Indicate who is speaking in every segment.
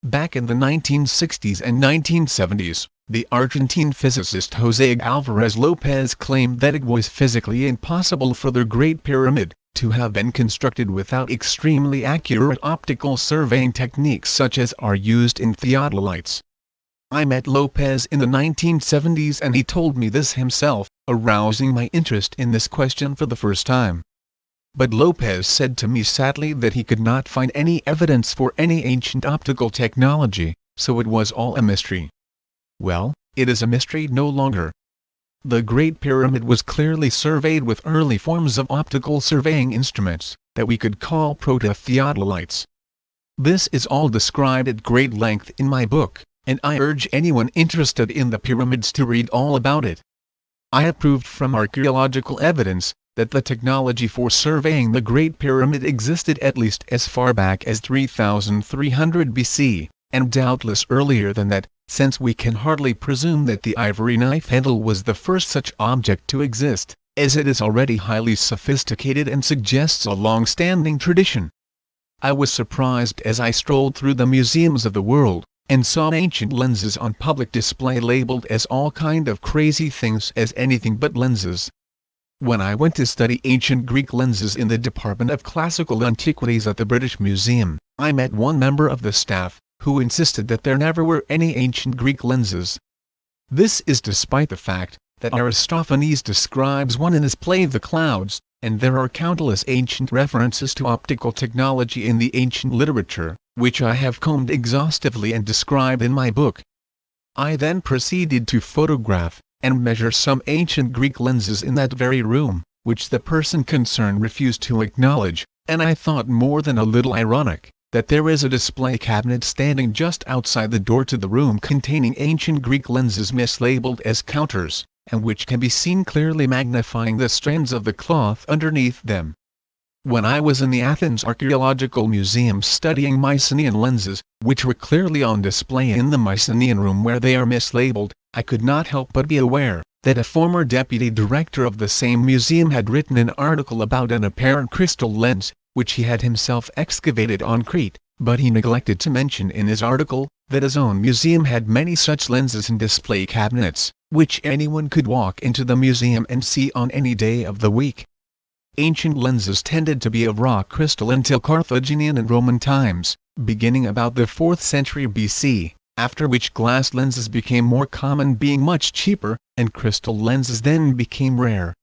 Speaker 1: Back in the 1960s and 1970s, the Argentine physicist José Alvarez Lopez claimed that it was physically impossible for the Great Pyramid to have been constructed without extremely accurate optical surveying techniques such as are used in theodolites. I met Lopez in the 1970s and he told me this himself, arousing my interest in this question for the first time. But Lopez said to me sadly that he could not find any evidence for any ancient optical technology, so it was all a mystery. Well, it is a mystery no longer. The Great Pyramid was clearly surveyed with early forms of optical surveying instruments, that we could call proto-theodolites. This is all described at great length in my book, and I urge anyone interested in the pyramids to read all about it. I have proved from archaeological evidence that the technology for surveying the Great Pyramid existed at least as far back as 3300 BC, and doubtless earlier than that, since we can hardly presume that the ivory knife handle was the first such object to exist, as it is already highly sophisticated and suggests a long-standing tradition. I was surprised as I strolled through the museums of the world, and saw ancient lenses on public display labeled as all kind of crazy things as anything but lenses. When I went to study ancient Greek lenses in the Department of Classical Antiquities at the British Museum, I met one member of the staff, who insisted that there never were any ancient Greek lenses. This is despite the fact that Aristophanes describes one in his play The Clouds, and there are countless ancient references to optical technology in the ancient literature, which I have combed exhaustively and described in my book. I then proceeded to photograph and measure some ancient Greek lenses in that very room, which the person concerned refused to acknowledge, and I thought more than a little ironic that there is a display cabinet standing just outside the door to the room containing ancient Greek lenses mislabeled as counters, and which can be seen clearly magnifying the strands of the cloth underneath them. When I was in the Athens Archaeological Museum studying Mycenaean lenses, which were clearly on display in the Mycenaean room where they are mislabeled, I could not help but be aware that a former deputy director of the same museum had written an article about an apparent crystal lens, which he had himself excavated on Crete, but he neglected to mention in his article that his own museum had many such lenses in display cabinets, which anyone could walk into the museum and see on any day of the week. Ancient lenses tended to be of rock crystal until Carthaginian and Roman times, beginning about the 4th century BC, after which glass lenses became more common, being much cheaper, and crystal lenses then became rare.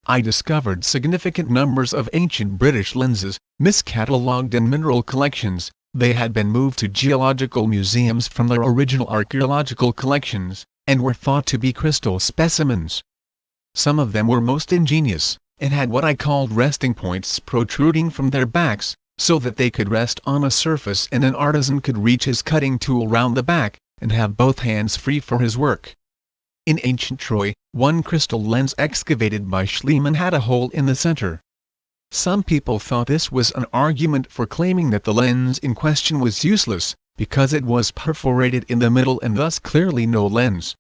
Speaker 1: I discovered significant numbers of ancient British lenses, miscatalogued in mineral collections. They had been moved to geological museums from their original archaeological collections, and were thought to be crystal specimens. Some of them were most ingenious, and had what I called resting points protruding from their backs, so that they could rest on a surface and an artisan could reach his cutting tool round the back, and have both hands free for his work. In ancient Troy, one crystal lens excavated by Schliemann had a hole in the center. Some people thought this was an argument for claiming that the lens in question was useless, because it was perforated in the middle and thus clearly no lens.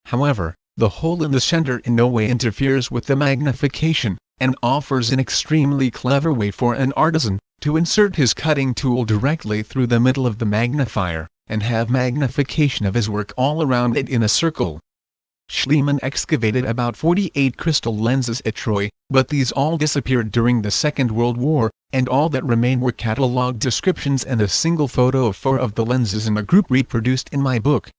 Speaker 1: However, the hole in the center in no way interferes with the magnification, and offers an extremely clever way for an artisan to insert his cutting tool directly through the middle of the magnifier, and have magnification of his work all around it in a circle. Schliemann excavated about 48 crystal lenses at Troy, but these all disappeared during the Second World War, and all that remained were catalogued descriptions and a single photo of 4 of the lenses in a group reproduced in my book.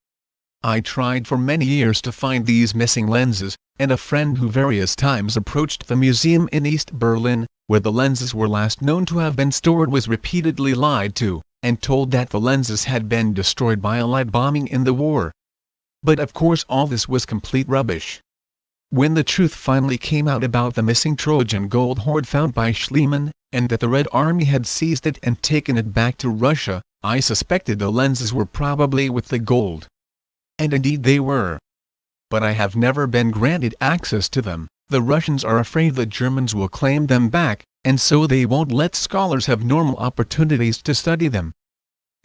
Speaker 1: I tried for many years to find these missing lenses, and a friend who various times approached the museum in East Berlin, where the lenses were last known to have been stored, was repeatedly lied to, and told that the lenses had been destroyed by Allied bombing in the war. But of course all this was complete rubbish. When the truth finally came out about the missing Trojan gold hoard found by Schliemann, and that the Red Army had seized it and taken it back to Russia, I suspected the lenses were probably with the gold. And indeed they were. But I have never been granted access to them. The Russians are afraid the Germans will claim them back, and so they won't let scholars have normal opportunities to study them.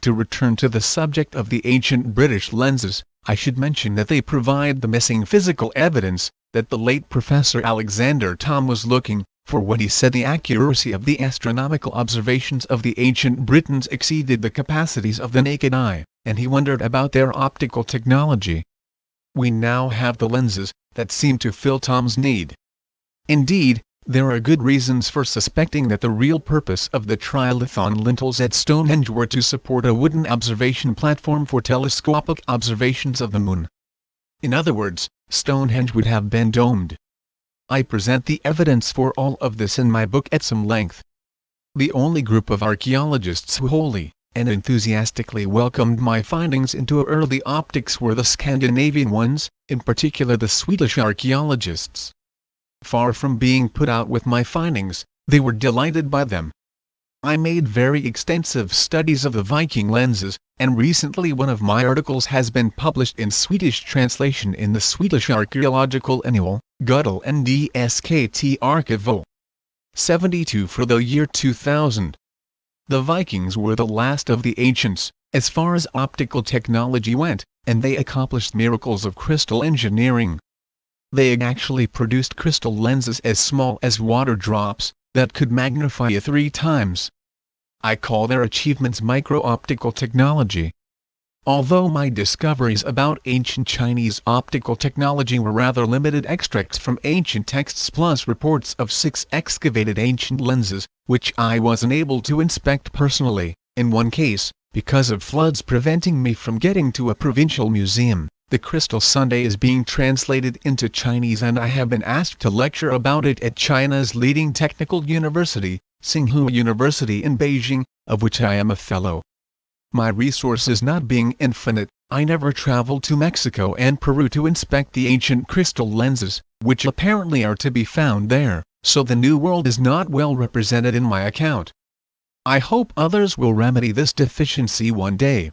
Speaker 1: To return to the subject of the ancient British lenses, I should mention that they provide the missing physical evidence that the late Professor Alexander Thom was looking for what he said the accuracy of the astronomical observations of the ancient Britons exceeded the capacities of the naked eye, and he wondered about their optical technology. We now have the lenses that seem to fill Tom's need. Indeed, there are good reasons for suspecting that the real purpose of the trilithon lintels at Stonehenge were to support a wooden observation platform for telescopic observations of the moon. In other words, Stonehenge would have been domed. I present the evidence for all of this in my book at some length. The only group of archaeologists who wholly and enthusiastically welcomed my findings into early optics were the Scandinavian ones, in particular the Swedish archaeologists. Far from being put out with my findings, they were delighted by them. I made very extensive studies of the Viking lenses, and recently one of my articles has been published in Swedish translation in the Swedish Archaeological Annual, Gudel and DSKT Arkivo. 72 for the year 2000. The Vikings were the last of the ancients, as far as optical technology went, and they accomplished miracles of crystal engineering. They actually produced crystal lenses as small as water drops, that could magnify 3 times. I call their achievements micro-optical technology. Although my discoveries about ancient Chinese optical technology were rather limited extracts from ancient texts plus reports of 6 excavated ancient lenses, which I was unable to inspect personally, in one case, because of floods preventing me from getting to a provincial museum. The Crystal Sunday is being translated into Chinese and I have been asked to lecture about it at China's leading technical university, Tsinghua University in Beijing, of which I am a fellow. My resources not being infinite, I never traveled to Mexico and Peru to inspect the ancient crystal lenses, which apparently are to be found there, so the New World is not well represented in my account. I hope others will remedy this deficiency one day.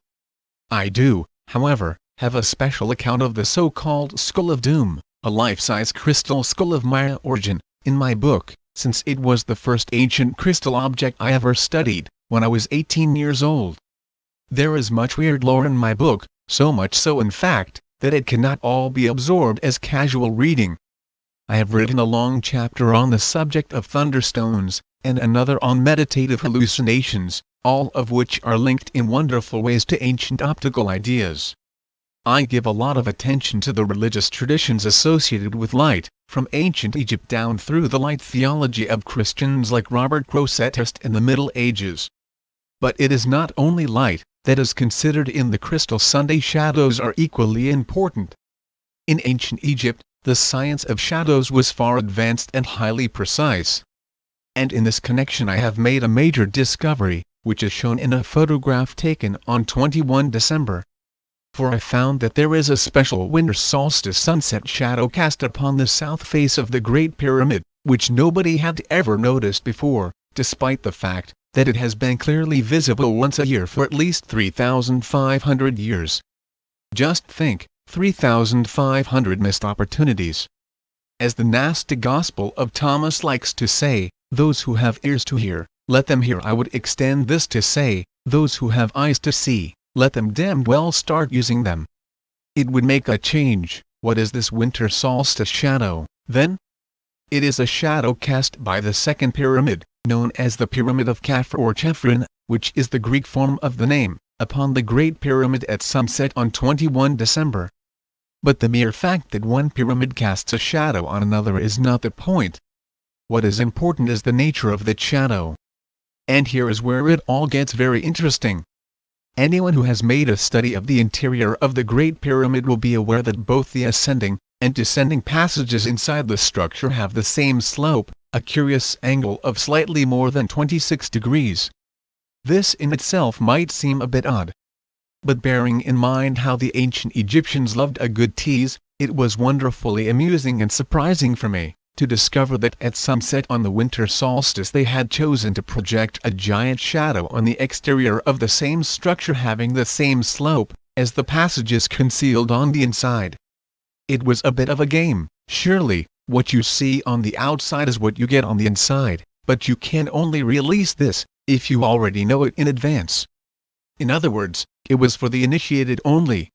Speaker 1: I do, however, have a special account of the so-called Skull of Doom, a life-size crystal skull of Maya origin, in my book, since it was the first ancient crystal object I ever studied, when I was 18 years old. There is much weird lore in my book, so much so in fact, that it cannot all be absorbed as casual reading. I have written a long chapter on the subject of thunderstones, and another on meditative hallucinations, all of which are linked in wonderful ways to ancient optical ideas. I give a lot of attention to the religious traditions associated with light, from ancient Egypt down through the light theology of Christians like Robert Grosseteste in the Middle Ages. But it is not only light that is considered in the Crystal Sunday. Shadows are equally important. In ancient Egypt, the science of shadows was far advanced and highly precise. And in this connection I have made a major discovery, which is shown in a photograph taken on 21 December. For I found that there is a special winter solstice sunset shadow cast upon the south face of the Great Pyramid, which nobody had ever noticed before, despite the fact that it has been clearly visible once a year for at least 3,500 years. Just think, 3,500 missed opportunities. As the nasty Gospel of Thomas likes to say, those who have ears to hear, let them hear. I would extend this to say, those who have eyes to see, let them damned well start using them. It would make a change. What is this winter solstice shadow, then? It is a shadow cast by the second pyramid, known as the Pyramid of Khafre or Chephren, which is the Greek form of the name, upon the Great Pyramid at sunset on 21 December. But the mere fact that one pyramid casts a shadow on another is not the point. What is important is the nature of that shadow. And here is where it all gets very interesting. Anyone who has made a study of the interior of the Great Pyramid will be aware that both the ascending and descending passages inside the structure have the same slope, a curious angle of slightly more than 26 degrees. This in itself might seem a bit odd. But bearing in mind how the ancient Egyptians loved a good tease, it was wonderfully amusing and surprising for me to discover that at sunset on the winter solstice they had chosen to project a giant shadow on the exterior of the same structure having the same slope as the passages concealed on the inside. It was a bit of a game, surely. What you see on the outside is what you get on the inside, but you can only release this if you already know it in advance. In other words, it was for the initiated only.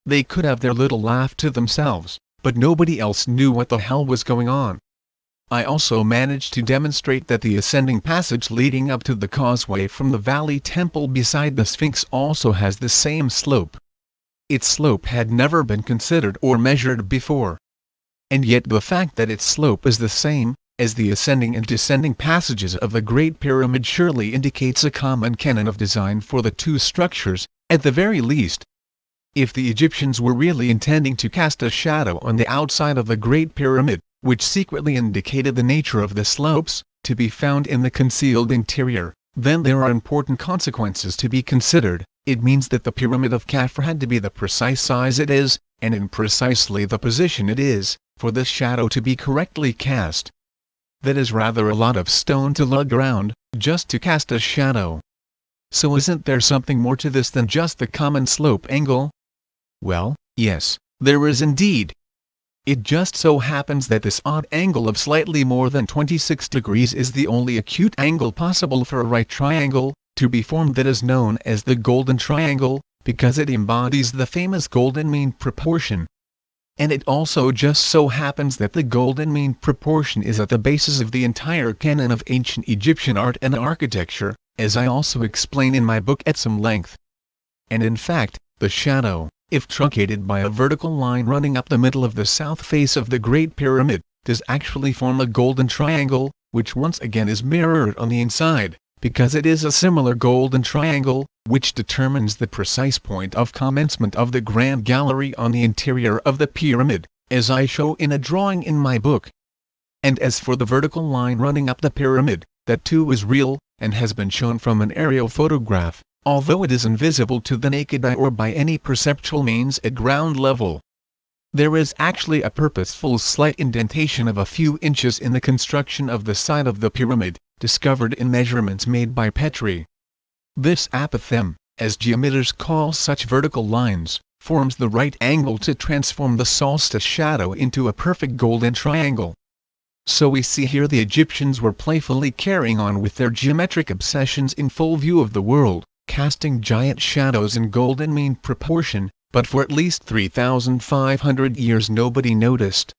Speaker 1: They could have their little laugh to themselves, but nobody else knew what the hell was going on. I also managed to demonstrate that the ascending passage leading up to the causeway from the Valley Temple beside the Sphinx also has the same slope. Its slope had never been considered or measured before. And yet the fact that its slope is the same as the ascending and descending passages of the Great Pyramid surely indicates a common canon of design for the two structures, at the very least. If the Egyptians were really intending to cast a shadow on the outside of the Great Pyramid, which secretly indicated the nature of the slopes, to be found in the concealed interior, then there are important consequences to be considered. It means that the Pyramid of Khafre had to be the precise size it is, and in precisely the position it is, for this shadow to be correctly cast. That is rather a lot of stone to lug around, just to cast a shadow. So isn't there something more to this than just the common slope angle? Well, yes, there is indeed. It just so happens that this odd angle of slightly more than 26 degrees is the only acute angle possible for a right triangle to be formed that is known as the Golden Triangle, because it embodies the famous golden mean proportion. And it also just so happens that the golden mean proportion is at the basis of the entire canon of ancient Egyptian art and architecture, as I also explain in my book at some length. And in fact, the shadow, if truncated by a vertical line running up the middle of the south face of the Great Pyramid, does actually form a golden triangle, which once again is mirrored on the inside, because it is a similar golden triangle, which determines the precise point of commencement of the Grand Gallery on the interior of the pyramid, as I show in a drawing in my book. And as for the vertical line running up the pyramid, that too is real, and has been shown from an aerial photograph, although it is invisible to the naked eye or by any perceptual means at ground level. There is actually a purposeful slight indentation of a few inches in the construction of the side of the pyramid, discovered in measurements made by Petrie. This apothem, as geometers call such vertical lines, forms the right angle to transform the solstice shadow into a perfect golden triangle. So we see here the Egyptians were playfully carrying on with their geometric obsessions in full view of the world, casting giant shadows in golden mean proportion, but for at least 3,500 years nobody noticed.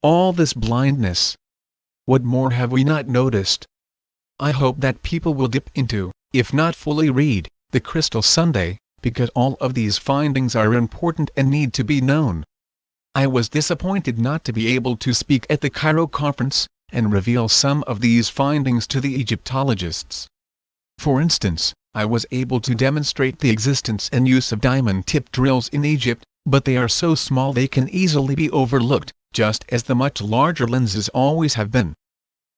Speaker 1: All this blindness. What more have we not noticed? I hope that people will dip into, if not fully read, the Crystal Sunday, because all of these findings are important and need to be known. I was disappointed not to be able to speak at the Cairo conference, and reveal some of these findings to the Egyptologists. For instance, I was able to demonstrate the existence and use of diamond-tipped drills in Egypt, but they are so small they can easily be overlooked, just as the much larger lenses always have been.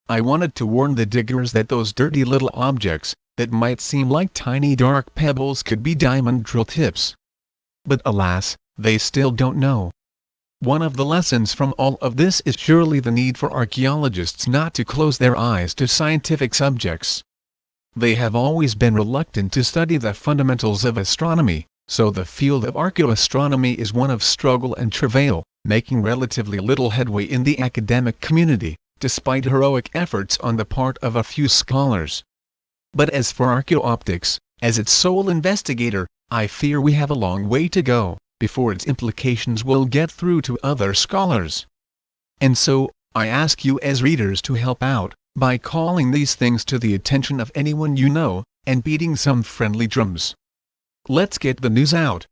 Speaker 1: I wanted to warn the diggers that those dirty little objects, that might seem like tiny dark pebbles, could be diamond drill tips. But alas, they still don't know. One of the lessons from all of this is surely the need for archaeologists not to close their eyes to scientific subjects. They have always been reluctant to study the fundamentals of astronomy, so the field of archaeoastronomy is one of struggle and travail, making relatively little headway in the academic community, despite heroic efforts on the part of a few scholars. But as for archaeooptics, as its sole investigator, I fear we have a long way to go before its implications will get through to other scholars. And so, I ask you as readers to help out, by calling these things to the attention of anyone you know, and beating some friendly drums. Let's get the news out.